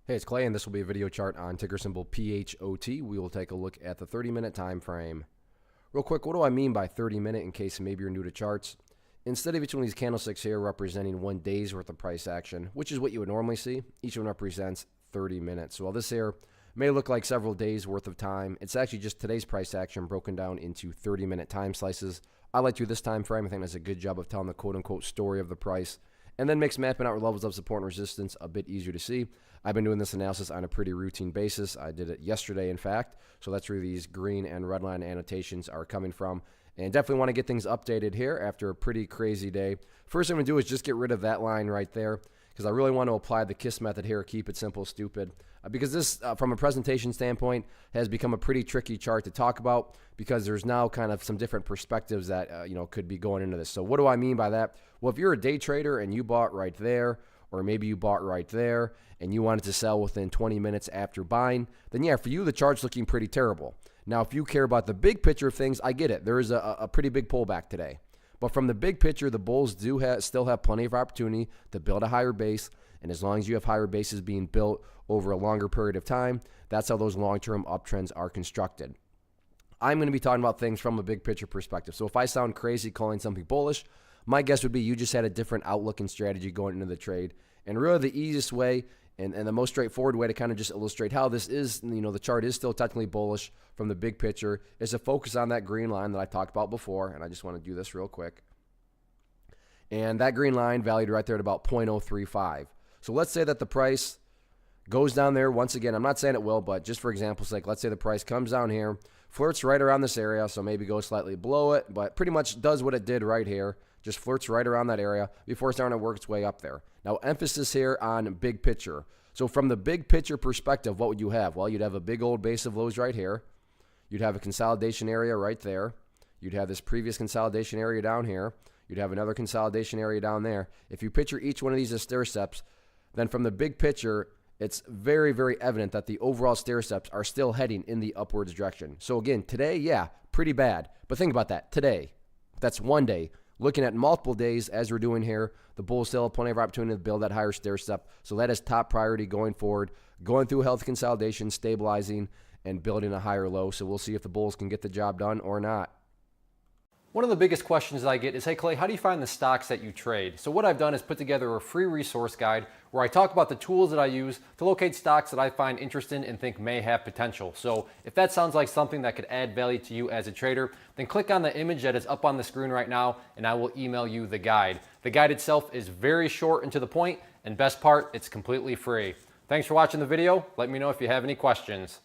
Hey, it's Clay, and this will be a video chart on ticker symbol PHOT. We will take a look at the 30-minute time frame. Real quick, what do I mean by 30-minute in case maybe you're new to charts? Instead of each one of these candlesticks here representing 1 day's worth of price action, which is what you would normally see, each one represents 30 minutes. So while this here may look like several days worth of time, it's actually just today's price action broken down into 30-minute time slices. I like to do this time frame. I think that's a good job of telling the quote-unquote story of the price, and then makes mapping out levels of support and resistance a bit easier to see. I've been doing this analysis on a pretty routine basis. I did it yesterday, in fact, so that's where these green and red line annotations are coming from. And definitely want to get things updated here after a pretty crazy day. First thing I'm going to do is just get rid of that line right there, because I really want to apply the KISS method here, keep it simple, stupid. Because this, from a presentation standpoint, has become a pretty tricky chart to talk about, because there's now kind of some different perspectives that could be going into this. So what do I mean by that? Well, if you're a day trader and you bought right there, or maybe you bought right there and you wanted to sell within 20 minutes after buying, then yeah, for you, the chart's looking pretty terrible. Now, if you care about the big picture of things, I get it. There is a pretty big pullback today. But from the big picture, the bulls do still have plenty of opportunity to build a higher base. And as long as you have higher bases being built over a longer period of time, that's how those long-term uptrends are constructed. I'm going to be talking about things from a big picture perspective. So if I sound crazy calling something bullish, my guess would be you just had a different outlook and strategy going into the trade. And really the easiest way and the most straightforward way to kind of just illustrate how this is, the chart is still technically bullish from the big picture, is to focus on that green line that I talked about before. And I just want to do this real quick. And that green line valued right there at about 0.035. So let's say that the price goes down there. Once again, I'm not saying it will, but just for example's sake, let's say the price comes down here, flirts right around this area, so maybe goes slightly below it, but pretty much does what it did right here, just flirts right around that area before starting to work its way up there. Now, emphasis here on big picture. So from the big picture perspective, what would you have? Well, you'd have a big old base of lows right here. You'd have a consolidation area right there. You'd have this previous consolidation area down here. You'd have another consolidation area down there. If you picture each one of these as stair steps, then from the big picture, it's very, very evident that the overall stair steps are still heading in the upwards direction. So again, today, yeah, pretty bad. But think about that. Today, that's 1 day. Looking at multiple days, as we're doing here, the bulls still have plenty of opportunity to build that higher stair step. So that is top priority going forward, going through health consolidation, stabilizing, and building a higher low. So we'll see if the bulls can get the job done or not. One of the biggest questions that I get is, hey Clay, how do you find the stocks that you trade? So what I've done is put together a free resource guide where I talk about the tools that I use to locate stocks that I find interesting and think may have potential. So if that sounds like something that could add value to you as a trader, then click on the image that is up on the screen right now and I will email you the guide. The guide itself is very short and to the point, and best part, it's completely free. Thanks for watching the video. Let me know if you have any questions.